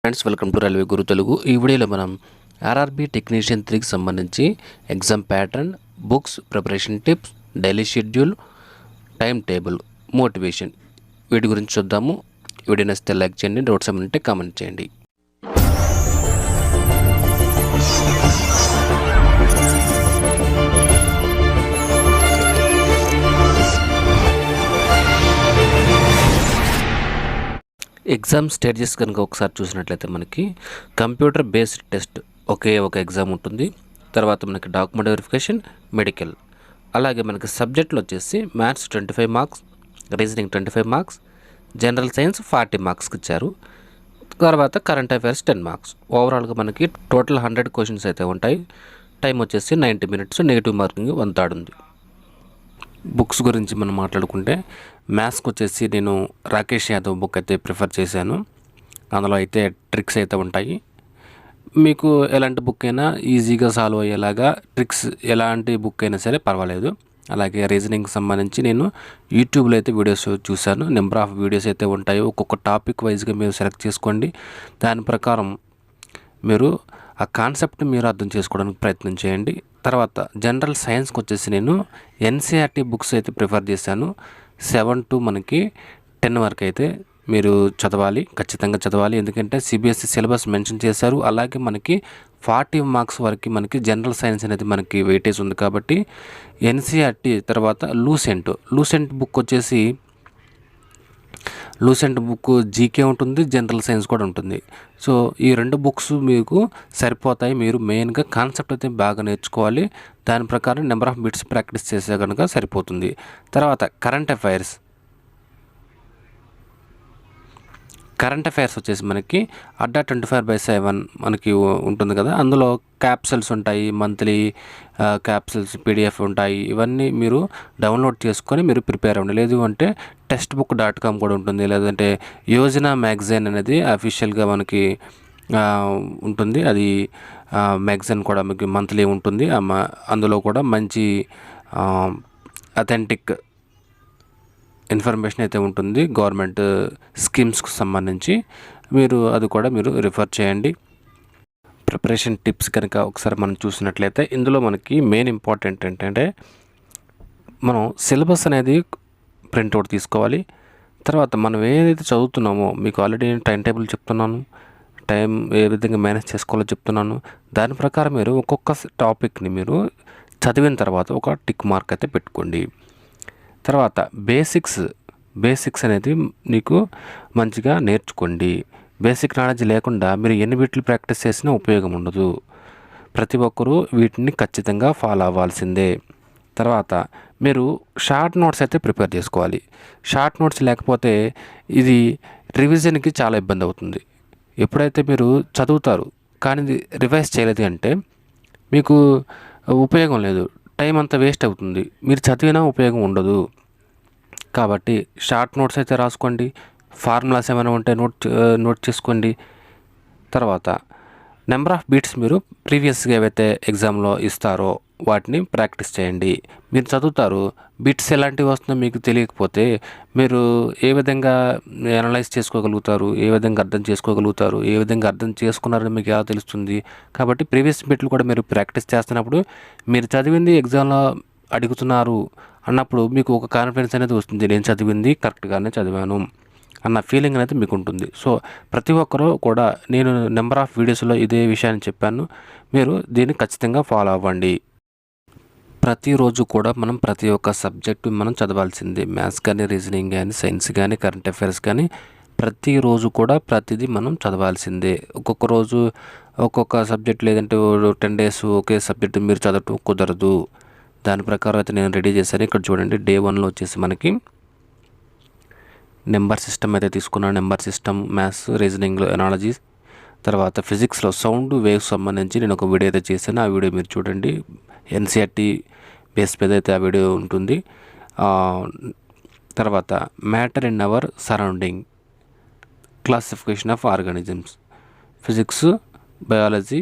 Friends, welcome to railway గురు తెలుగు. ఈ వీడియోలో మనం ఆర్ఆర్బీ టెక్నీషియన్ 3కి సంబంధించి exam pattern, books, preparation tips, daily schedule, time table, motivation వీటి గురించి చూద్దాము. వీడియో నచ్చితే లైక్ చేయండి, డౌట్స్ ఏమైనా ఉంటే కామెంట్ చేయండి. ఎగ్జామ్ స్టేజెస్ కనుక ఒకసారి చూసినట్లయితే మనకి కంప్యూటర్ బేస్డ్ టెస్ట్ ఒకే ఒక ఎగ్జామ్ ఉంటుంది. తర్వాత మనకి డాక్యుమెంట్ వెరిఫికేషన్, మెడికల్, అలాగే మనకి సబ్జెక్టులు వచ్చేసి maths 25 marks, reasoning 25 marks, general science 40 మార్క్స్కి ఇచ్చారు. తర్వాత కరెంట్ అఫైర్స్ 10 మార్క్స్. ఓవరాల్గా మనకి టోటల్ 100 క్వశ్చన్స్ అయితే ఉంటాయి. టైం వచ్చేసి 90 మినిట్స్, నెగిటివ్ మార్కింగ్ 1/3 ఉంది. బుక్స్ గురించి మనం మాట్లాడుకుంటే మ్యాథ్స్కి వచ్చేసి నేను రాకేష్ యాదవ్ బుక్ అయితే ప్రిఫర్ చేశాను. అందులో అయితే ట్రిక్స్ అయితే ఉంటాయి. మీకు ఎలాంటి బుక్ అయినా ఈజీగా సాల్వ్ అయ్యేలాగా ట్రిక్స్, ఎలాంటి బుక్ అయినా సరే పర్వాలేదు. అలాగే రీజనింగ్కి సంబంధించి నేను యూట్యూబ్లో అయితే వీడియోస్ చూశాను. నెంబర్ ఆఫ్ వీడియోస్ అయితే ఉంటాయి. ఒక్కొక్క టాపిక్ వైజ్గా మీరు సెలెక్ట్ చేసుకోండి. దాని ప్రకారం మీరు ఆ కాన్సెప్ట్ని మీరు అర్థం చేసుకోవడానికి ప్రయత్నం చేయండి. తర్వాత జనరల్ సైన్స్కి వచ్చేసి నేను ఎన్సీఆర్టీ బుక్స్ అయితే ప్రిఫర్ చేశాను. 7 to మనకి 10 వరకు అయితే మీరు చదవాలి, ఖచ్చితంగా చదవాలి. ఎందుకంటే సిబిఎస్ఈ సిలబస్ మెన్షన్ చేశారు. అలాగే మనకి 40 మార్క్స్ వరకు మనకి జనరల్ సైన్స్ అనేది మనకి వెయిటేజ్ ఉంది. కాబట్టి ఎన్సీఆర్టీ తర్వాత లూసెంట్ బుక్ వచ్చేసి లూసెంట్ బుక్ జీకే ఉంటుంది, జనరల్ సైన్స్ కూడా ఉంటుంది. సో ఈ 2 బుక్స్ మీకు సరిపోతాయి. మీరు మెయిన్గా కాన్సెప్ట్ అయితే బాగా నేర్చుకోవాలి. దాని ప్రకారం నెంబర్ ఆఫ్ బిట్స్ ప్రాక్టీస్ చేసే కనుక సరిపోతుంది. తర్వాత కరెంట్ అఫైర్స్ వచ్చేసి మనకి అడ్డా 24/7 మనకి ఉంటుంది కదా. అందులో క్యాప్సల్స్ ఉంటాయి, మంత్లీ క్యాప్సల్స్ పీడిఎఫ్ ఉంటాయి. ఇవన్నీ మీరు డౌన్లోడ్ చేసుకొని మీరు ప్రిపేర్ అవ్వండి. లేదు అంటే textbook.com కూడా ఉంటుంది. లేదంటే యోజన మ్యాగజైన్ అనేది అఫీషియల్గా మనకి ఉంటుంది. అది మ్యాగజైన్ కూడా మీకు మంత్లీ ఉంటుంది. అందులో కూడా మంచి అథెంటిక్ ఇన్ఫర్మేషన్ అయితే ఉంటుంది గవర్నమెంట్ స్కీమ్స్కి సంబంధించి. అది కూడా మీరు రిఫర్ చేయండి. ప్రిపరేషన్ టిప్స్ కనుక ఒకసారి మనం చూసినట్లయితే ఇందులో మనకి మెయిన్ ఇంపార్టెంట్ ఏంటంటే మనం సిలబస్ అనేది ప్రింట్అవుట్ తీసుకోవాలి. తర్వాత మనం ఏదైతే చదువుతున్నామో మీకు ఆల్రెడీ నేను టైం టేబుల్ చెప్తున్నాను, టైం ఏ విధంగా మేనేజ్ చేసుకోవాలో చెప్తున్నాను. దాని ప్రకారం మీరు ఒక్కొక్క టాపిక్ని మీరు చదివిన తర్వాత ఒక టిక్ మార్క్ అయితే పెట్టుకోండి. తర్వాత బేసిక్స్ అనేది నీకు మంచిగా నేర్చుకోండి. బేసిక్ నాలెడ్జ్ లేకుండా మీరు ఎన్ని వీటిని ప్రాక్టీస్ చేసినా ఉపయోగం ఉండదు. ప్రతి ఒక్కరూ వీటిని ఖచ్చితంగా ఫాలో అవ్వాల్సిందే. తర్వాత మీరు షార్ట్ నోట్స్ అయితే ప్రిపేర్ చేసుకోవాలి. షార్ట్ నోట్స్ లేకపోతే ఇది రివిజన్కి చాలా ఇబ్బంది అవుతుంది. ఎప్పుడైతే మీరు చదువుతారు కానీ రివైజ్ చేయలేదు అంటే మీకు ఉపయోగం లేదు, టైం అంతా వేస్ట్ అవుతుంది, మీరు చదివినా ఉపయోగం ఉండదు. కాబట్టి షార్ట్ నోట్స్ అయితే రాసుకోండి. ఫార్ములాస్ ఏమైనా ఉంటే నోట్ చేసుకోండి. తర్వాత నెంబర్ ఆఫ్ బీట్స్ మీరు ప్రీవియస్గా ఏవైతే ఎగ్జామ్లో ఇస్తారో వాటిని ప్రాక్టీస్ చేయండి. మీరు చదువుతారు, బిట్స్ ఎలాంటివి వస్తుందో మీకు తెలియకపోతే మీరు ఏ విధంగా అనలైజ్ చేసుకోగలుగుతారు, ఏ విధంగా అర్థం చేసుకోగలుగుతారు, ఏ విధంగా అర్థం చేసుకున్నారని మీకు ఎలా తెలుస్తుంది. కాబట్టి ప్రీవియస్ బిట్లు కూడా మీరు ప్రాక్టీస్ చేస్తున్నప్పుడు మీరు చదివింది ఎగ్జామ్లో అడుగుతున్నారు అన్నప్పుడు మీకు ఒక కాన్ఫిడెన్స్ అనేది వస్తుంది. నేను చదివింది కరెక్ట్గానే చదివాను అన్న ఫీలింగ్ అనేది మీకు ఉంటుంది. సో ప్రతి ఒక్కరూ కూడా నేను నెంబర్ ఆఫ్ వీడియోస్లో ఇదే విషయాన్ని చెప్పాను. మీరు దీన్ని ఖచ్చితంగా ఫాలో అవ్వండి. ప్రతిరోజు కూడా మనం ప్రతి ఒక్క సబ్జెక్టు మనం చదవాల్సిందే. మ్యాథ్స్ కానీ, రీజనింగ్ కానీ, సైన్స్ కానీ, కరెంట్ అఫైర్స్ కానీ ప్రతిరోజు కూడా ప్రతిదీ మనం చదవాల్సిందే. ఒక్కొక్క రోజు ఒక్కొక్క సబ్జెక్ట్, లేదంటే 10 days ఒకే సబ్జెక్టు మీరు చదవటం కుదరదు. దాని ప్రకారం అయితే నేను రెడీ చేశాను. ఇక్కడ చూడండి, డే 1లో వచ్చేసి మనకి నెంబర్ సిస్టమ్ అయితే తీసుకున్నాను. నెంబర్ సిస్టమ్, మ్యాథ్స్, రీజనింగ్లో ఎనాలజీస్, తర్వాత ఫిజిక్స్లో సౌండ్ వేవ్స్ సంబంధించి నేను ఒక వీడియో అయితే చేశాను. ఆ వీడియో మీరు చూడండి. ఎన్సీఆర్టీ బేస్ మీద అయితే ఆ వీడియో ఉంటుంది. తర్వాత matter in our surrounding, classification of organisms, physics, biology,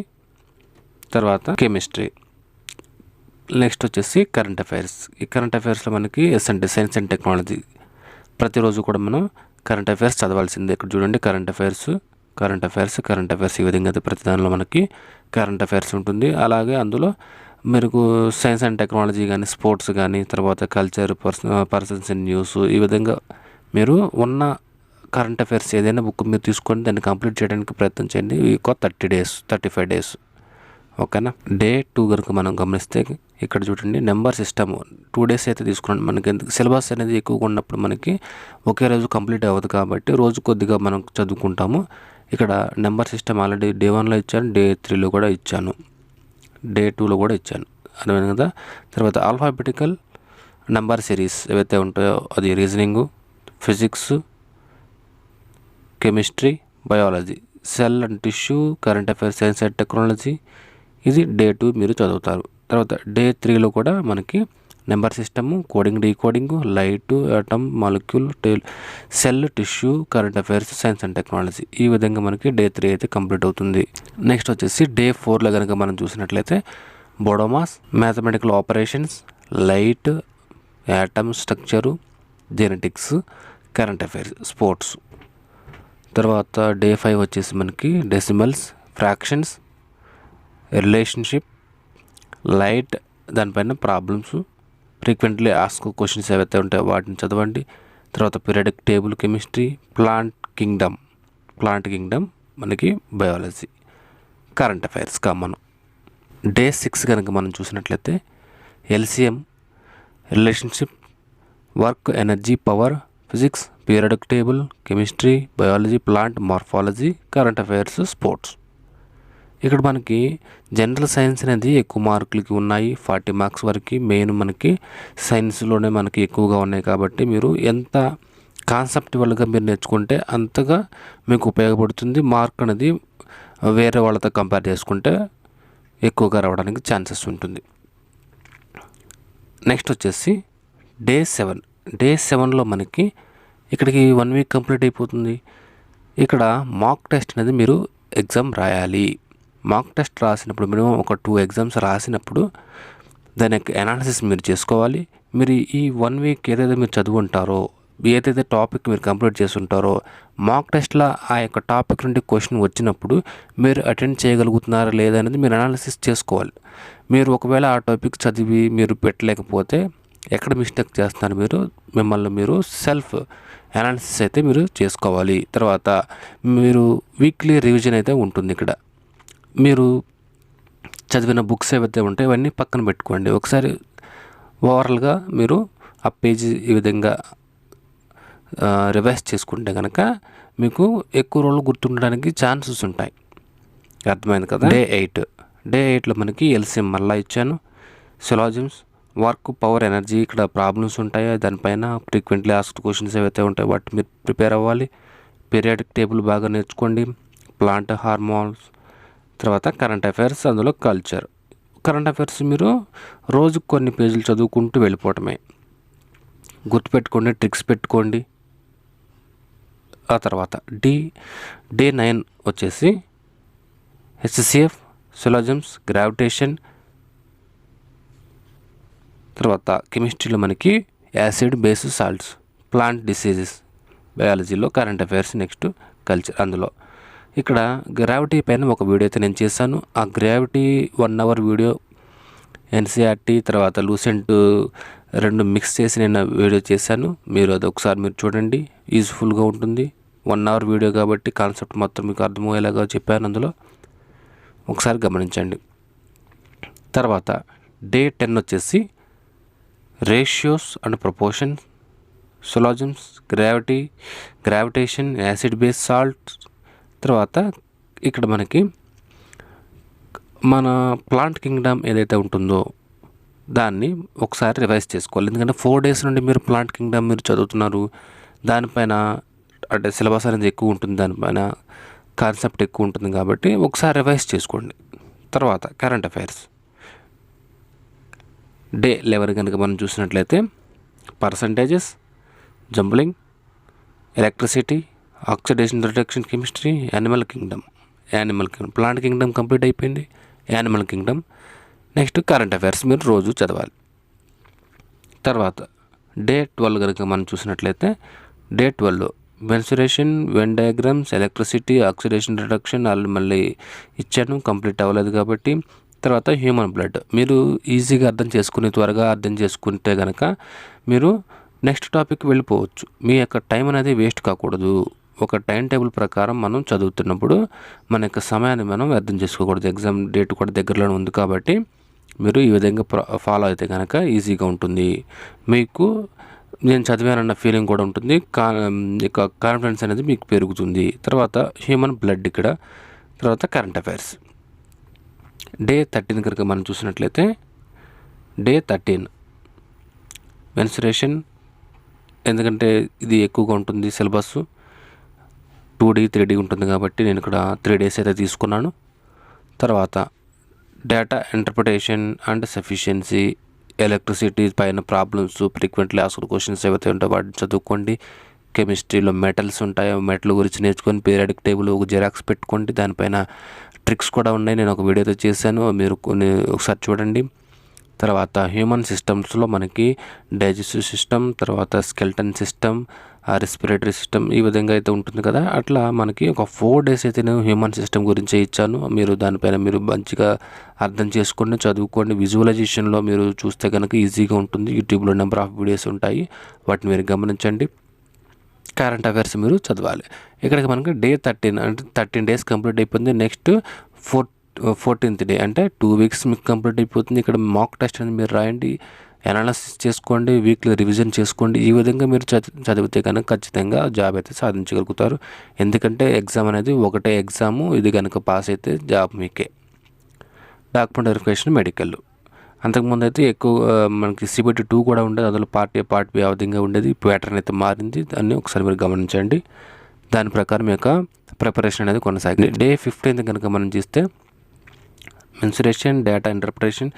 తర్వాత కెమిస్ట్రీ. నెక్స్ట్ వచ్చేసి కరెంట్ అఫైర్స్. ఈ కరెంట్ అఫైర్స్లో మనకి సైన్స్ అండ్ టెక్నాలజీ ప్రతిరోజు కూడా మనం కరెంట్ అఫైర్స్ చదవాల్సిందే. ఇక్కడ చూడండి, కరెంట్ అఫైర్స్ కరెంట్ అఫైర్స్ ఈ విధంగా అయితే ప్రతి దానిలో మనకి కరెంట్ అఫైర్స్ ఉంటుంది. అలాగే అందులో మీకు సైన్స్ అండ్ టెక్నాలజీ కానీ, స్పోర్ట్స్ కానీ, తర్వాత కల్చర్, పర్సన్స్ ఇన్ న్యూస్, ఈ విధంగా మీరు ఉన్న కరెంట్ అఫైర్స్ ఏదైనా బుక్ మీరు తీసుకొని దాన్ని కంప్లీట్ చేయడానికి ప్రయత్నం చేయండి. ఇంకో 30 డేస్ 35 డేస్ ఓకేనా. డే 2 కనుక మనం గమనిస్తే ఇక్కడ చూడండి, నెంబర్ సిస్టమ్ 2 డేస్ అయితే తీసుకున్నాం. మనకి సిలబస్ అనేది ఎక్కువగా ఉన్నప్పుడు మనకి ఒకే రోజు కంప్లీట్ అవ్వదు కాబట్టి రోజు కొద్దిగా మనం చదువుకుంటాము. ఇక్కడ నెంబర్ సిస్టమ్ ఆల్రెడీ డే 1లో ఇచ్చాను, డే 3లో కూడా ఇచ్చాను, డే 2లో కూడా ఇచ్చాను, అర్థమైంది కదా. తర్వాత ఆల్ఫాబెటికల్ నెంబర్ సిరీస్ ఏవైతే ఉంటాయో అది reasoning, physics, chemistry, biology, cell and tissue, current affairs, science and technology, ఇది డే 2 మీరు చదువుతారు. తర్వాత డే 3లో కూడా మనకి number system, coding, decoding, light, atom, molecule, cell, tissue, current affairs, science and technology, ఈ విధంగా మనకి డే 3 అయితే కంప్లీట్ అవుతుంది. నెక్స్ట్ వచ్చేసి డే 4లో కనుక మనం చూసినట్లయితే BODMAS, mathematical operations, light, atom structure, genetics, current affairs, sports. తర్వాత డే 5 వచ్చేసి మనకి డెసిమల్స్, ఫ్రాక్షన్స్, రిలేషన్షిప్, లైట్, దానిపైన ప్రాబ్లమ్స్, ఫ్రీక్వెంట్లీ ఆస్క్ క్వశ్చన్స్ ఏవైతే ఉంటాయో వాటిని చదవండి. తర్వాత periodic table, chemistry, plant kingdom మనకి biology, current affairs common. Day 6 కనుక మనం చూసినట్లయితే LCM, relationship, work, energy, power, physics, periodic table, chemistry, biology, plant morphology, current affairs, sports. ఇక్కడ మనకి జనరల్ సైన్స్ అనేది ఎక్కువ మార్కులకి ఉన్నాయి, 40 మార్క్స్ వరకు. మెయిన్ మనకి సైన్స్లోనే మనకి ఎక్కువగా ఉన్నాయి కాబట్టి మీరు ఎంత కాన్సెప్టువల్గా మీరు నేర్చుకుంటే అంతగా మీకు ఉపయోగపడుతుంది. మార్క్ అనేది వేరే వాళ్ళతో కంపేర్ చేసుకుంటే ఎక్కువగా రావడానికి ఛాన్సెస్ ఉంటుంది. నెక్స్ట్ వచ్చేసి డే 7లో మనకి ఇక్కడికి 1 వీక్ కంప్లీట్ అయిపోతుంది. ఇక్కడ మాక్ టెస్ట్ అనేది మీరు ఎగ్జామ్ రాయాలి. మాక్ టెస్ట్ రాసినప్పుడు మినిమం ఒక 2 ఎగ్జామ్స్ రాసినప్పుడు దాని యొక్క అనాలిసిస్ మీరు చేసుకోవాలి. మీరు ఈ 1 వీక్ ఏదైతే మీరు చదువుంటారో, ఏదైతే టాపిక్ మీరు కంప్లీట్ చేసి ఉంటారో, మాక్ టెస్ట్లో ఆ యొక్క టాపిక్ నుండి క్వశ్చన్ వచ్చినప్పుడు మీరు అటెండ్ చేయగలుగుతున్నారా లేదా అనేది మీరు అనాలిసిస్ చేసుకోవాలి. మీరు ఒకవేళ ఆ టాపిక్ చదివి మీరు పెట్టలేకపోతే ఎక్కడ మిస్టేక్ చేస్తున్నారు మిమ్మల్ని మీరు సెల్ఫ్ అనాలిసిస్ అయితే మీరు చేసుకోవాలి. తర్వాత మీరు వీక్లీ రివిజన్ అయితే ఉంటుంది. ఇక్కడ మీరు చదివిన బుక్స్ ఏవైతే ఉంటాయో ఇవన్నీ పక్కన పెట్టుకోండి. ఒకసారి ఓవరాల్గా మీరు ఆ పేజీ ఈ విధంగా రివైజ్ చేసుకుంటే కనుక మీకు ఎక్కువ రోజులు గుర్తుండడానికి ఛాన్సెస్ ఉంటాయి. అర్థమైంది కదా. డే 8లో మనకి ఎల్సిఎం మళ్ళీ ఇచ్చాను, సిలాజిమ్స్, వర్క్, పవర్, ఎనర్జీ, ఇక్కడ ప్రాబ్లమ్స్ ఉంటాయి, దానిపైన ఫ్రీక్వెంట్లీ ఆస్క్డ్ క్వశ్చన్స్ ఏవైతే ఉంటాయో వాటి మీరు ప్రిపేర్ అవ్వాలి. పీరియాడిక్ టేబుల్ బాగా నేర్చుకోండి, ప్లాంట్ హార్మోన్స్, తర్వాత కరెంట్ అఫైర్స్, అందులో కరెంట్ అఫైర్స్ మీరు రోజు కొన్ని పేజీలు చదువుకుంటూ వెళ్ళిపోవటమే. గుర్తుపెట్టుకోండి, ట్రిక్స్ పెట్టుకోండి. ఆ తర్వాత డే 9 వచ్చేసి హెచ్సిఎఫ్, సిలాజిమ్స్, గ్రావిటేషన్, తర్వాత కెమిస్ట్రీలో మనకి acid, base, salts, plant diseases, బయాలజీలో కరెంట్ అఫైర్స్, నెక్స్ట్ కల్చర్. అందులో ఇక్కడ గ్రావిటీ పైన ఒక వీడియో అయితే నేను చేశాను. ఆ గ్రావిటీ 1 అవర్ వీడియో ఎన్సీఆర్టీ తర్వాత లూసెంట్ 2 మిక్స్ చేసి నేను వీడియో చేశాను. మీరు అది ఒకసారి మీరు చూడండి, యూజ్ఫుల్గా ఉంటుంది. 1 అవర్ వీడియో కాబట్టి కాన్సెప్ట్ మొత్తం మీకు అర్థమయ్యేలాగా చెప్పాను. అందులో ఒకసారి గమనించండి. తర్వాత డే 10 వచ్చేసి ratios and proportion, syllogisms, gravitation, acid, base, salt. తర్వాత ఇక్కడ మనకి మన ప్లాంట్ కింగ్డమ్ ఏదైతే ఉంటుందో దాన్ని ఒకసారి రివైజ్ చేసుకోవాలి. ఎందుకంటే 4 డేస్ నుండి మీరు ప్లాంట్ కింగ్డమ్ మీరు చదువుతున్నారు. దానిపైన అంటే సిలబస్ అనేది ఎక్కువ ఉంటుంది, దానిపైన కాన్సెప్ట్ ఎక్కువ ఉంటుంది కాబట్టి ఒకసారి రివైజ్ చేసుకోండి. తర్వాత కరెంట్ అఫైర్స్ డే 11 కనుక మనం చూసినట్లయితే percentages, jumbling, electricity, oxidation reduction, chemistry, animal kingdom. Plant kingdom complete అయిపోయింది. Animal kingdom, next current affairs మీరు రోజు చదవాలి. తర్వాత డే 12 కనుక మనం చూసినట్లయితే డే 12లో mensuration, Venn diagrams, electricity, oxidation reduction మళ్ళీ ఇచ్చాను, కంప్లీట్ అవ్వలేదు కాబట్టి. తర్వాత హ్యూమన్ బ్లడ్ మీరు ఈజీగా త్వరగా అర్థం చేసుకుంటే కనుక మీరు నెక్స్ట్ టాపిక్ వెళ్ళిపోవచ్చు. మీ యొక్క టైం అనేది వేస్ట్ కాకూడదు. ఒక టైం టేబుల్ ప్రకారం మనం చదువుతున్నప్పుడు మన యొక్క సమయాన్ని మనం వ్యర్థం చేసుకోకూడదు. ఎగ్జామ్ డేట్ కూడా దగ్గరలోనే ఉంది కాబట్టి మీరు ఈ విధంగా ఫాలో అయితే కనుక ఈజీగా ఉంటుంది. మీకు నేను చదివానన్న ఫీలింగ్ కూడా ఉంటుంది. ఇక కాన్ఫిడెన్స్ అనేది మీకు పెరుగుతుంది. తర్వాత హ్యూమన్ బ్లడ్ ఇక్కడ. తర్వాత కరెంట్ అఫైర్స్. డే 13 కనుక మనం చూసినట్లయితే డే 13 మెన్సురేషన్. ఎందుకంటే ఇది ఎక్కువగా ఉంటుంది సిలబస్, 2D 3D ఉంటుంది కాబట్టి నేను ఇక్కడ 3 days అయితే తీసుకున్నాను. తర్వాత data interpretation and sufficiency, electricity పైన ప్రాబ్లమ్స్, ఫ్రీక్వెంట్లీ ఆస్క్డ్ క్వశ్చన్స్ ఏవైతే ఉంటాయో వాటిని చదువుకోండి. కెమిస్ట్రీలో మెటల్స్ ఉంటాయో మెటల్ గురించి నేర్చుకొని పీరియాడిక్ టేబుల్ ఒక జిరాక్స్ పెట్టుకోండి. దానిపైన ట్రిక్స్ కూడా ఉన్నాయి, నేను ఒక వీడియోతో చేశాను, మీరు ఒకసారి చూడండి. తర్వాత హ్యూమన్ సిస్టమ్స్లో మనకి డైజెస్టివ్ సిస్టమ్, తర్వాత స్కెల్టన్ సిస్టమ్, రెస్పిరేటరీ సిస్టమ్ ఈ విధంగా అయితే ఉంటుంది కదా. అట్లా మనకి ఒక 4 days అయితే నేను హ్యూమన్ సిస్టమ్ గురించి ఇచ్చాను. మీరు దానిపైన మీరు మంచిగా అర్థం చేసుకోండి, చదువుకోండి. విజువలైజేషన్లో మీరు చూస్తే కనుక ఈజీగా ఉంటుంది. యూట్యూబ్లో నెంబర్ ఆఫ్ వీడియోస్ ఉంటాయి, వాటిని మీరు గమనించండి. కరెంట్ అఫైర్స్ మీరు చదవాలి. ఇక్కడికి మనకి డే 13 అంటే 13 days కంప్లీట్ అయిపోయింది. నెక్స్ట్ 14th డే అంటే 2 weeks మీకు కంప్లీట్ అయిపోతుంది. ఇక్కడ మాక్ టెస్ట్ అనేది మీరు రాయండి, అనాలిసిస్ చేసుకోండి, వీక్లీ రివిజన్ చేసుకోండి. ఈ విధంగా మీరు చదివితే కనుక ఖచ్చితంగా జాబ్ అయితే సాధించగలుగుతారు. ఎందుకంటే ఎగ్జామ్ అనేది ఒకటే ఎగ్జాము, ఇది కనుక పాస్ అయితే జాబ్ మీకే. Document verification, medical. అంతకుముందు అయితే ఎక్కువ మనకి CBT 2 కూడా ఉండేది, అందులో పార్ట్ A పార్ట్ B ఆ విధంగా ఉండేది. ప్యాటర్న్ అయితే మారింది, దాన్ని ఒకసారి మీరు గమనించండి. దాని ప్రకారం యొక్క ప్రిపరేషన్ అనేది కొనసాగింది. డే 15 కనుక మనం చూస్తే mensuration, data interpretation,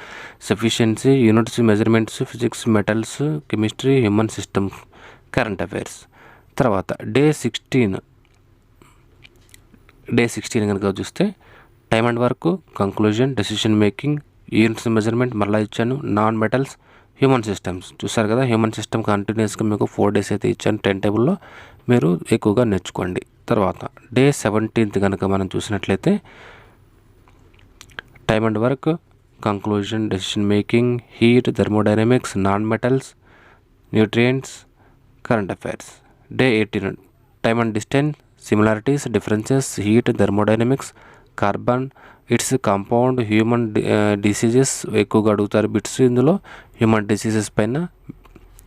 sufficiency, units, measurements, physics, metals, chemistry, human systems, current affairs. తర్వాత డే 16 కనుక చూస్తే time and work, conclusion, decision making, units measurement మళ్ళీ ఇచ్చాను, నాన్ మెటల్స్, హ్యూమన్ సిస్టమ్స్. చూసారు కదా, హ్యూమన్ సిస్టమ్ కంటిన్యూస్గా మీకు 4 days అయితే ఇచ్చాను. టైం టేబుల్లో మీరు ఎక్కువగా నేర్చుకోండి. తర్వాత డే 17 కనుక మనం చూసినట్లయితే time and work, conclusion, decision making, heat, thermodynamics, non metals, nutrients, current affairs. Day 18 time and distance, similarities, differences, heat, thermodynamics, carbon, it's compound, human diseases ఎక్కువగా అడుగుతారు బిట్స్ ఇందులో, హ్యూమన్ డిసీజెస్ పైన.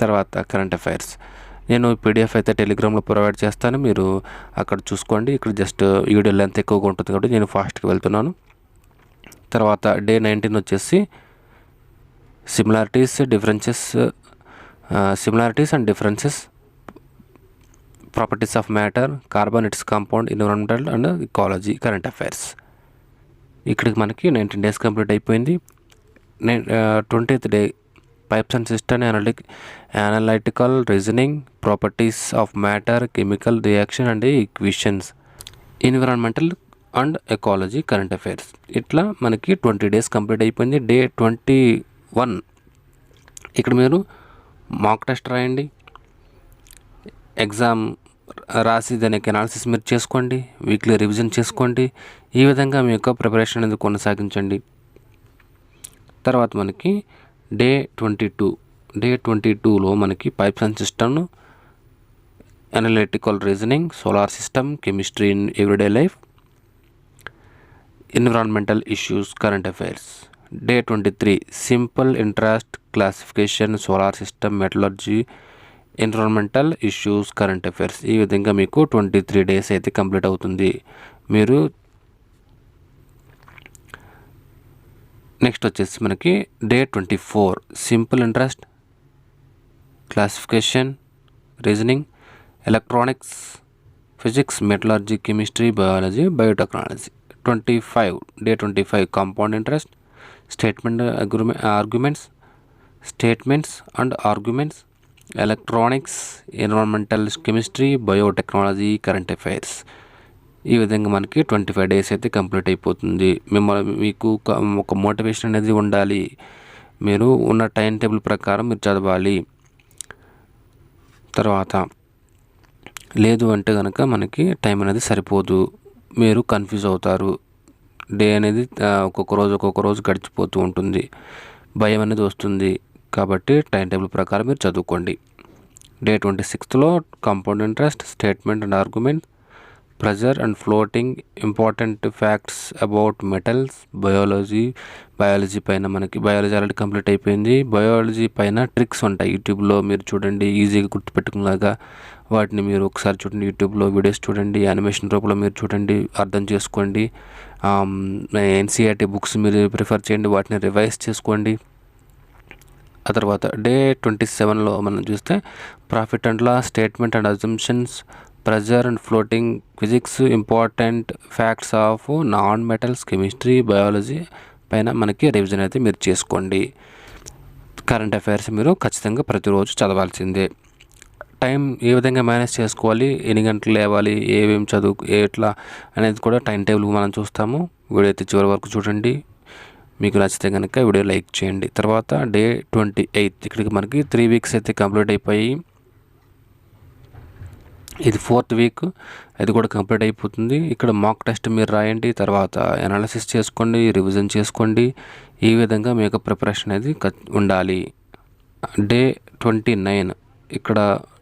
తర్వాత కరెంట్ అఫైర్స్. నేను PDF అయితే టెలిగ్రామ్లో provide చేస్తాను, మీరు అక్కడ చూసుకోండి. ఇక్కడ జస్ట్ వీడియో లెంత్ ఎక్కువగా ఉంటుంది కాబట్టి నేను ఫాస్ట్గా వెళ్తున్నాను. తర్వాత డే 19 వచ్చేసి similarities and differences, properties of matter, carbon, it's compound, environmental and ecology, current affairs. ఇక్కడికి మనకి 19 days కంప్లీట్ అయిపోయింది. 20th day pipes and system, analytical reasoning, properties of matter, chemical reaction and equations, environmental and ecology, current affairs. ఇట్లా మనకి 20 days complete అయిపోయింది. Day 21 ఇక్కడ మీరు mock test రాయండి, exam రాసి దానికి అనాలిసిస్ మీరు చేసుకోండి, వీక్లీ రివిజన్ చేసుకోండి. ఈ విధంగా మీ యొక్క ప్రిపరేషన్ అనేది కొనసాగించండి. తర్వాత మనకి డే 22లో మనకి pipes and system, analytical reasoning, solar system, chemistry in everyday life, environmental issues, current affairs. Day 23 simple interest, classification, solar system, metallurgy, environmental issues, current affairs. ఈ విధంగా మీకు 23 days అయితే కంప్లీట్ అవుతుంది. మీరు నెక్స్ట్ వచ్చేసి మనకి day 24 simple interest, classification, reasoning, electronics, physics, metallurgy, chemistry, biology, biotechnology. Day 25 compound interest, statements and arguments, electronics, environmental chemistry, biotechnology, current affairs. ఈ విధంగా మనకి 25 days అయితే కంప్లీట్ అయిపోతుంది. మీకు ఒక మోటివేషన్ అనేది ఉండాలి, మీరు ఉన్న టైం టేబుల్ ప్రకారం మీరు చదవాలి. తర్వాత లేదు అంటే కనుక మనకి టైం అనేది సరిపోదు, మీరు కన్ఫ్యూజ్ అవుతారు. డే అనేది ఒక్కొక్క రోజు గడిచిపోతూ ఉంటుంది, భయం అనేది వస్తుంది. కాబట్టి టైం టేబుల్ ప్రకారం మీరు చదువుకోండి. డే 26లో compound interest, statement and argument, pressure and floating, important facts about metals, biology పైన మనకి బయాలజీ ఆల్రెడీ కంప్లీట్ అయిపోయింది. బయాలజీ పైన ట్రిక్స్ ఉంటాయి యూట్యూబ్లో, మీరు చూడండి, ఈజీగా గుర్తుపెట్టుకునేలాగా వాటిని మీరు ఒకసారి చూడండి. యూట్యూబ్లో వీడియోస్ చూడండి, యానిమేషన్ రూపంలో మీరు చూడండి, అర్థం చేసుకోండి. ఎన్సీఆర్టీ బుక్స్ మీరు ప్రిఫర్ చేయండి, వాటిని రివైజ్ చేసుకోండి. ఆ తర్వాత డే 27లో మనం చూస్తే profit and loss, statement and assumptions, pressure and floating, physics, important facts of non metals, chemistry, biology పైన మనకి రివిజన్ అయితే మీరు చేసుకోండి. కరెంట్ అఫైర్స్ మీరు ఖచ్చితంగా ప్రతిరోజు చదవాల్సిందే. టైం ఏ విధంగా మేనేజ్ చేసుకోవాలి, ఎన్ని గంటలు లేవాలి, ఏమేమి ఎట్లా అనేది కూడా టైం టేబుల్ మనం చూస్తాము. వీడియో అయితే చివరి వరకు చూడండి. మీకు నచ్చితే కనుక వీడియో లైక్ చేయండి. తర్వాత డే 28 ఇక్కడికి మనకి 3 వీక్స్ అయితే కంప్లీట్ అయిపోయి, ఇది 4th వీక్, అది కూడా కంప్లీట్ అయిపోతుంది. ఇక్కడ మాక్ టెస్ట్ మీరు రాయండి, తర్వాత అనాలిసిస్ చేసుకోండి, రివిజన్ చేసుకోండి. ఈ విధంగా మీ యొక్క ప్రిపరేషన్ అనేది ఉండాలి. డే 29 ఇక్కడ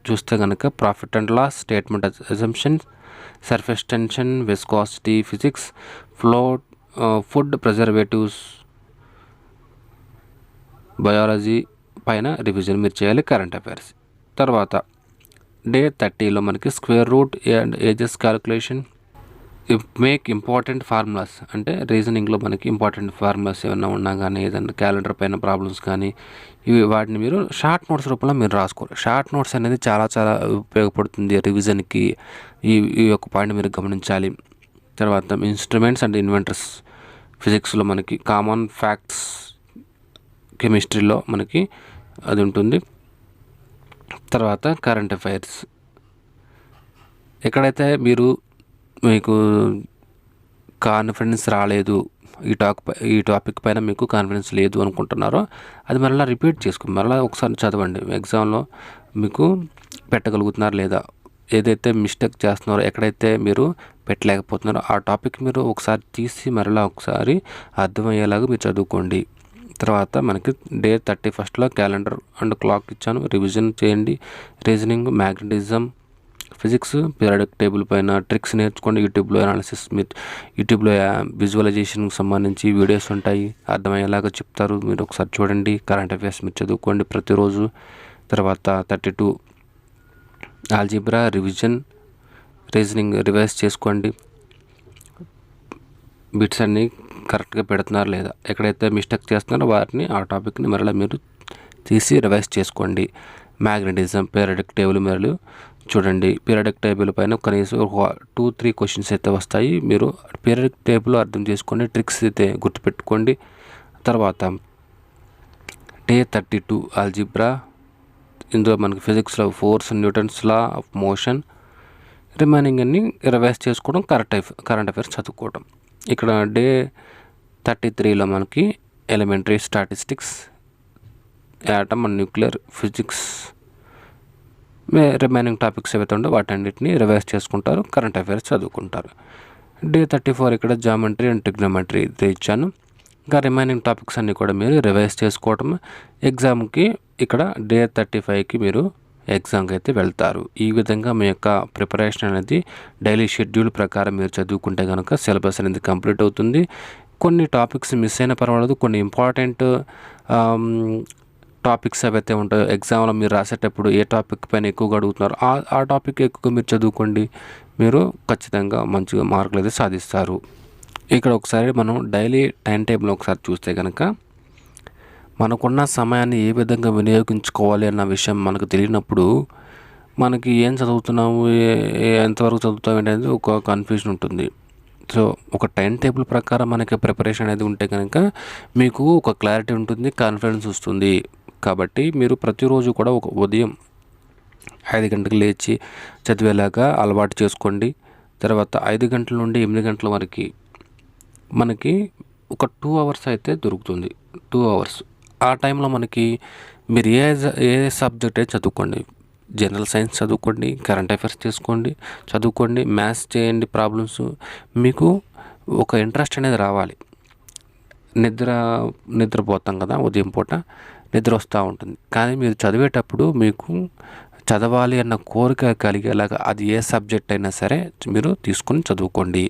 చూస్తే కనుక profit and loss, statement assumptions, surface tension, viscosity, physics, food preservatives, biology పైన రివిజన్ మీరు చేయాలి, కరెంట్ అఫైర్స్. తర్వాత డే 30లో మనకి square root and ages calculation, make important formulas, అంటే రీజనింగ్లో మనకి ఇంపార్టెంట్ ఫార్ములాస్ ఏమైనా ఉన్నా కానీ, ఏదైనా క్యాలెండర్ పైన ప్రాబ్లమ్స్ కానీ, వాటిని మీరు షార్ట్ నోట్స్ రూపంలో మీరు రాసుకోవాలి. షార్ట్ నోట్స్ అనేది చాలా ఉపయోగపడుతుంది రివిజన్కి. ఈ యొక్క పాయింట్ మీరు గమనించాలి. తర్వాత ఇన్స్ట్రుమెంట్స్ అండ్ ఇన్వెంటర్స్, ఫిజిక్స్లో మనకి కామన్ ఫ్యాక్ట్స్, కెమిస్ట్రీలో మనకి అది ఉంటుంది. తర్వాత కరెంట్ అఫైర్స్, ఎక్కడైతే మీకు కాన్ఫిడెన్స్ రాలేదు, ఈ టాపిక్ పైన మీకు కాన్ఫిడెన్స్ లేదు అనుకుంటున్నారో, అది మరలా రిపీట్ చేసుకోండి, మరలా ఒకసారి చదవండి. ఎగ్జామ్లో మీకు పెట్టగలుగుతున్నారు లేదా, ఏదైతే మిస్టేక్ చేస్తున్నారో, ఎక్కడైతే మీరు పెట్టలేకపోతున్నారో ఆ టాపిక్ మీరు ఒకసారి తీసి మరలా ఒకసారి అర్థమయ్యేలాగా మీరు చదువుకోండి. తర్వాత మనకి డే 31లో క్యాలెండర్ అండ్ క్లాక్ ఇచ్చాను, రివిజన్ చేయండి. Reasoning, magnetism, physics, periodic table పైన ట్రిక్స్ నేర్చుకోండి. యూట్యూబ్లో అనాలిసిస్, యూట్యూబ్లో విజువలైజేషన్కి సంబంధించి వీడియోస్ ఉంటాయి, అర్థమయ్యేలాగా చెప్తారు, మీరు ఒకసారి చూడండి. కరెంట్ అఫైర్స్ మీరు చదువుకోండి ప్రతిరోజు. తర్వాత 32 ఆల్జీబ్రా రివిజన్, రీజనింగ్ రివైజ్ చేసుకోండి. బిట్స్ అన్నీ కరెక్ట్గా పెడుతున్నారు లేదా, ఎక్కడైతే మిస్టేక్ చేస్తున్నారో వాటిని, ఆ టాపిక్ని మరలా మీరు తీసి రివైజ్ చేసుకోండి. మ్యాగ్నెటిజం, పీరియాడిక్ టేబుల్ మీరు చూడండి. పీరియాడిక్ టేబుల్ పైన కనీసం 2-3 క్వశ్చన్స్ అయితే వస్తాయి, మీరు పీరియాడిక్ టేబుల్ అర్థం చేసుకోండి, ట్రిక్స్ అయితే గుర్తుపెట్టుకోండి. తర్వాత డే 32 ఆల్జీబ్రా, ఇందులో మనకి ఫిజిక్స్లో force, Newton's law of motion, remaining అన్ని రివైజ్ చేసుకోవడం, కరెంట్ అఫైర్స్ చదువుకోవడం. ఇక్కడ డే 33లో మనకి elementary statistics, atom and nuclear physics, remaining topics ఏవైతే ఉండో వాటన్నిటిని రివైజ్ చేసుకుంటారు, కరెంట్ అఫైర్స్ చదువుకుంటారు. డే 34 ఇక్కడ జామెట్రీ అండ్ ట్రిగ్నోమెట్రీ ఇది ఇచ్చాను. ఇంకా రిమైనింగ్ టాపిక్స్ అన్నీ కూడా మీరు రివైజ్ చేసుకోవడం. ఎగ్జామ్కి ఇక్కడ డే 35కి మీరు ఎగ్జామ్కి అయితే వెళ్తారు. ఈ విధంగా మీ యొక్క ప్రిపరేషన్ అనేది డైలీ షెడ్యూల్ ప్రకారం మీరు చదువుకుంటే కనుక సిలబస్ అనేది కంప్లీట్ అవుతుంది. కొన్ని టాపిక్స్ మిస్ అయినా పర్వాలేదు, కొన్ని ఇంపార్టెంట్ టాపిక్స్ ఏవైతే ఉంటాయో ఎగ్జామ్లో మీరు రాసేటప్పుడు ఏ టాపిక్ పైన ఎక్కువగా అడుగుతున్నారో ఆ టాపిక్ ఎక్కువగా మీరు చదువుకోండి, మీరు ఖచ్చితంగా మంచిగా మార్కులు అయితే సాధిస్తారు. ఇక్కడ ఒకసారి మనం డైలీ టైం టేబుల్ ఒకసారి చూస్తే కనుక, మనకున్న సమయాన్ని ఏ విధంగా వినియోగించుకోవాలి అన్న విషయం మనకు తెలియనప్పుడు మనకి ఏం చదువుతున్నాము, ఎంతవరకు చదువుతాం అనేది ఒక కన్ఫ్యూజన్ ఉంటుంది. సో ఒక టైం టేబుల్ ప్రకారం మనకి ప్రిపరేషన్ అనేది ఉంటే కనుక మీకు ఒక క్లారిటీ ఉంటుంది, కాన్ఫిడెన్స్ వస్తుంది. కాబట్టి మీరు ప్రతిరోజు కూడా ఒక ఉదయం 5 గంటలకు లేచి చదివేలాగా అలవాటు చేసుకోండి. తర్వాత 5 గంటల నుండి 8 గంటల వరకు మనకి ఒక 2 అవర్స్ అయితే దొరుకుతుంది. 2 అవర్స్ ఆ టైంలో మనకి మీరు ఏ సబ్జెక్ట్ అయితే చదువుకోండి. జనరల్ సైన్స్ చదువుకోండి, కరెంట్ అఫైర్స్ చదువుకోండి, మ్యాథ్స్ చేయండి ప్రాబ్లమ్స్. మీకు ఒక ఇంట్రెస్ట్ అనేది రావాలి. నిద్రపోతాం కదా ఉదయం పూట, నిద్ర వస్తూ ఉంటుంది. కానీ మీరు చదివేటప్పుడు మీకు చదవాలి అన్న కోరిక కలిగేలాగా అది ఏ సబ్జెక్ట్ అయినా సరే మీరు తీసుకొని చదువుకోండి.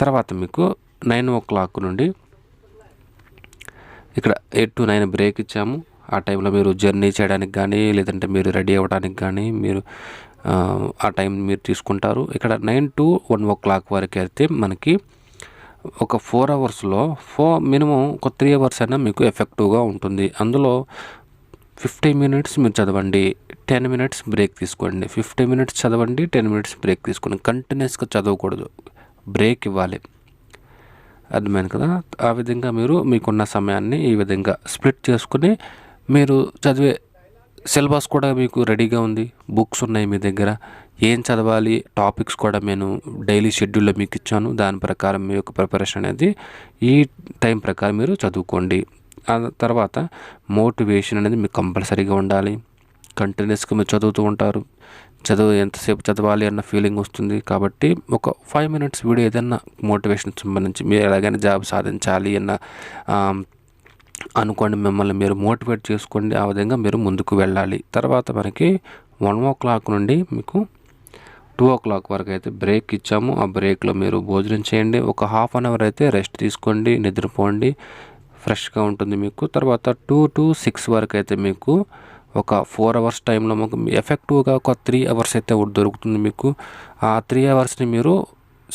తర్వాత మీకు 9 నుండి ఇక్కడ 8 to 9 బ్రేక్ ఇచ్చాము. ఆ టైంలో మీరు జర్నీ చేయడానికి కానీ, లేదంటే మీరు రెడీ అవ్వడానికి కానీ మీరు ఆ టైం మీరు తీసుకుంటారు. ఇక్కడ 9 to 1 వరకు అయితే మనకి ఒక 4 అవర్స్లో మినిమం ఒక 3 అవర్స్ అయినా మీకు ఎఫెక్టివ్గా ఉంటుంది. అందులో 50 మినిట్స్ మీరు చదవండి, 10 మినిట్స్ బ్రేక్ తీసుకోండి. 50 మినిట్స్ చదవండి, 10 మినిట్స్ బ్రేక్ తీసుకోండి. కంటిన్యూస్గా చదవకూడదు, బ్రేక్ ఇవ్వాలి. అర్థమైంది కదా? ఆ విధంగా మీరు మీకున్న సమయాన్ని ఈ విధంగా స్ప్లిట్ చేసుకుని మీరు చదివే సిలబస్ కూడా మీకు రెడీగా ఉంది, బుక్స్ ఉన్నాయి మీ దగ్గర. ఏం చదవాలి టాపిక్స్ కూడా నేను డైలీ షెడ్యూల్లో మీకు ఇచ్చాను. దాని ప్రకారం మీ యొక్క ప్రిపరేషన్ అనేది ఈ టైం ప్రకారం మీరు చదువుకోండి. ఆ తర్వాత మోటివేషన్ అనేది మీకు కంపల్సరీగా ఉండాలి. కంటిన్యూస్గా మీరు చదువుతూ ఉంటారు, ఎంతసేపు చదవాలి అన్న ఫీలింగ్ వస్తుంది. కాబట్టి ఒక 5 మినిట్స్ వీడియో ఏదైనా మోటివేషన్ సంబంధించి మీరు ఎలాగైనా జాబ్ సాధించాలి అన్న అనుకోండి, మిమ్మల్ని మీరు మోటివేట్ చేసుకోండి. ఆ విధంగా మీరు ముందుకు వెళ్ళాలి. తర్వాత మనకి 1 నుండి మీకు 2 వరకు అయితే బ్రేక్ ఇచ్చాము. ఆ బ్రేక్లో మీరు భోజనం చేయండి. ఒక హాఫ్ అన్ అవర్ అయితే రెస్ట్ తీసుకోండి, నిద్రపోండి, ఫ్రెష్గా ఉంటుంది మీకు. తర్వాత 2 to 6 వరకు అయితే మీకు ఒక 4 అవర్స్ టైంలో మాకు ఎఫెక్టివ్గా ఒక 3 అవర్స్ అయితే దొరుకుతుంది మీకు. ఆ 3 అవర్స్ని మీరు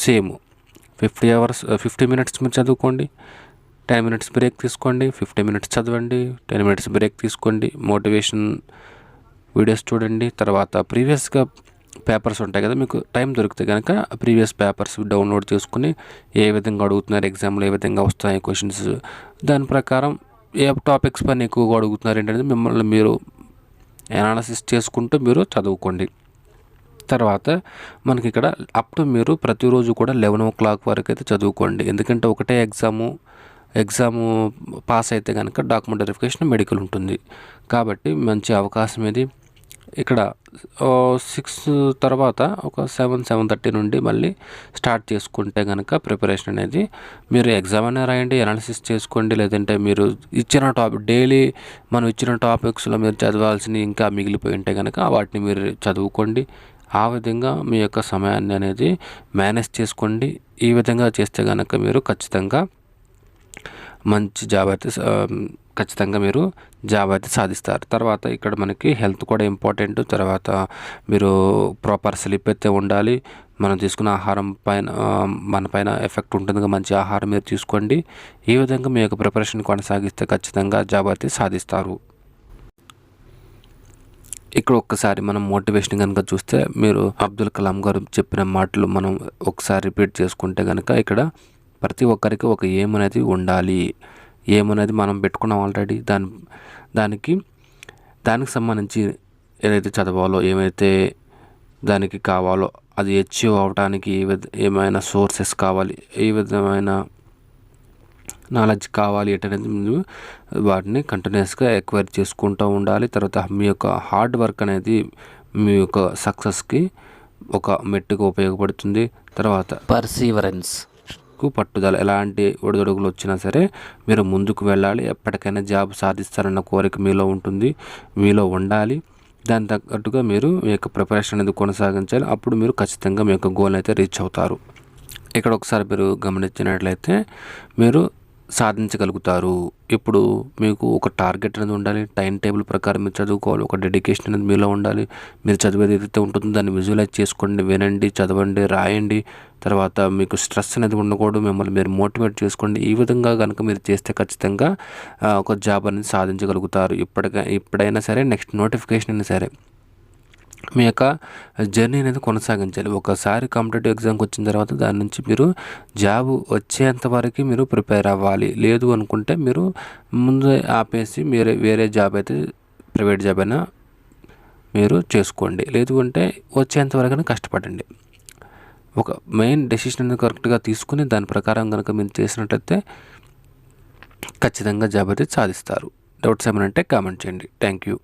సేమ్ 50 మినిట్స్ మీరు చదువుకోండి, 10 మినిట్స్ బ్రేక్ తీసుకోండి, 50 మినిట్స్ చదవండి, 10 మినిట్స్ బ్రేక్ తీసుకోండి, మోటివేషన్ వీడియోస్ చూడండి. తర్వాత ప్రీవియస్గా పేపర్స్ ఉంటాయి కదా, మీకు టైం దొరికితే కనుక ప్రీవియస్ పేపర్స్ డౌన్లోడ్ చేసుకుని ఏ విధంగా అడుగుతున్నారు ఎగ్జామ్లో, ఏ విధంగా వస్తాయి క్వశ్చన్స్, దాని ప్రకారం ఏ టాపిక్స్ పైన ఎక్కువగా అడుగుతున్నారు ఏంటనేది మిమ్మల్ని మీరు అనాలిసిస్ చేసుకుంటూ మీరు చదువుకోండి. తర్వాత మనకి ఇక్కడ అప్ టు మీరు ప్రతిరోజు కూడా 11 వరకు అయితే చదువుకోండి. ఎందుకంటే ఒకటే ఎగ్జాము పాస్ అయితే కనుక డాక్యుమెంట్ వెరిఫికేషన్ మెడికల్ ఉంటుంది. కాబట్టి మంచి అవకాశం ఇది. ఇక్కడ 6 తర్వాత ఒక 7:30 నుండి మళ్ళీ స్టార్ట్ చేసుకుంటే కనుక ప్రిపరేషన్ అనేది మీరు ఎగ్జామ్ అయినా రాయండి, అనాలిసిస్ చేసుకోండి. లేదంటే మీరు ఇచ్చిన డైలీ మనం ఇచ్చిన టాపిక్స్లో మీరు చదవాల్సినవి ఇంకా మిగిలిపోయి ఉంటే కనుక వాటిని మీరు చదువుకోండి. ఆ విధంగా మీ యొక్క సమయాన్ని అనేది మేనేజ్ చేసుకోండి. ఈ విధంగా చేస్తే కనుక మీరు ఖచ్చితంగా మంచి జాబ్ అయితే ఖచ్చితంగా మీరు జాబ్ అయితే సాధిస్తారు. తర్వాత ఇక్కడ మనకి హెల్త్ కూడా ఇంపార్టెంట్. తర్వాత మీరు ప్రాపర్ స్లీప్ అయితే ఉండాలి. మనం తీసుకున్న ఆహారం పైన మన పైన ఎఫెక్ట్ ఉంటుంది. మంచి ఆహారం మీరు తీసుకోండి. ఈ విధంగా మీ యొక్క ప్రిపరేషన్ కొనసాగిస్తే ఖచ్చితంగా జాబ్ అయితే సాధిస్తారు. ఇక్కడ ఒక్కసారి మనం మోటివేషన్ కనుక చూస్తే మీరు అబ్దుల్ కలాం గారు చెప్పిన మాటలు మనం ఒకసారి రిపీట్ చేసుకుంటే కనుక ఇక్కడ ప్రతి ఒక్కరికి ఒక ఏం అనేది ఉండాలి. ఏమనేది మనం పెట్టుకున్నాం ఆల్రెడీ. దానికి సంబంధించి ఏదైతే చదవాలో, ఏమైతే దానికి కావాలో, అది అచీవ్ అవడానికి ఏమైనా సోర్సెస్ కావాలి, ఏ విధమైన నాలెడ్జ్ కావాలి అనేది మీరు వాటిని కంటిన్యూస్గా ఎక్వైర్ చేసుకుంటూ ఉండాలి. తర్వాత మీ యొక్క హార్డ్ వర్క్ అనేది మీ యొక్క సక్సెస్కి ఒక మెట్టుగా ఉపయోగపడుతుంది. తర్వాత పర్సీవరెన్స్, పట్టుదల, ఎలాంటి ఒడిదొడుగులు వచ్చినా సరే మీరు ముందుకు వెళ్ళాలి. ఎప్పటికైనా జాబ్ సాధిస్తారన్న కోరిక మీలో ఉంటుంది, మీలో ఉండాలి. దాని తగ్గట్టుగా మీరు మీ యొక్క ప్రిపరేషన్ అనేది కొనసాగించాలి. అప్పుడు మీరు ఖచ్చితంగా మీ యొక్క గోల్ అయితే రీచ్ అవుతారు. ఇక్కడ ఒకసారి మీరు గమనించినట్లయితే మీరు సాధించగలుగుతారు. ఇప్పుడు మీకు ఒక టార్గెట్ అనేది ఉండాలి, టైం టేబుల్ ప్రకారం మీరు చదువుకోవాలి, ఒక డెడికేషన్ అనేది మీలో ఉండాలి. మీరు చదివేది ఏదైతే ఉంటుందో దాన్ని విజువలైజ్ చేసుకోండి, వినండి, చదవండి, రాయండి. తర్వాత మీకు స్ట్రెస్ అనేది ఉండకూడదు, మిమ్మల్ని మీరు మోటివేట్ చేసుకోండి. ఈ విధంగా కనుక మీరు చేస్తే ఖచ్చితంగా ఒక జాబ్ అనేది సాధించగలుగుతారు. ఇప్పుడైనా సరే, నెక్స్ట్ నోటిఫికేషన్ అయినా సరే మీ యొక్క జర్నీ అనేది కొనసాగించాలి. ఒకసారి కాంపిటేటివ్ ఎగ్జామ్కి వచ్చిన తర్వాత దాని నుంచి మీరు జాబ్ వచ్చేంత వరకు మీరు ప్రిపేర్ అవ్వాలి. లేదు అనుకుంటే మీరు ముందే ఆపేసి వేరే జాబ్ అయితే, ప్రైవేట్ జాబ్ అయినా మీరు చేసుకోండి. లేదు అంటే వచ్చేంత వరకు కష్టపడండి. ఒక మెయిన్ డెసిషన్ అనేది కరెక్ట్గా తీసుకుని దాని ప్రకారం కనుక మీరు చేసినట్లయితే ఖచ్చితంగా జాబ్ అయితే సాధిస్తారు. డౌట్స్ ఏమైనా అంటే కామెంట్ చేయండి. Thank you.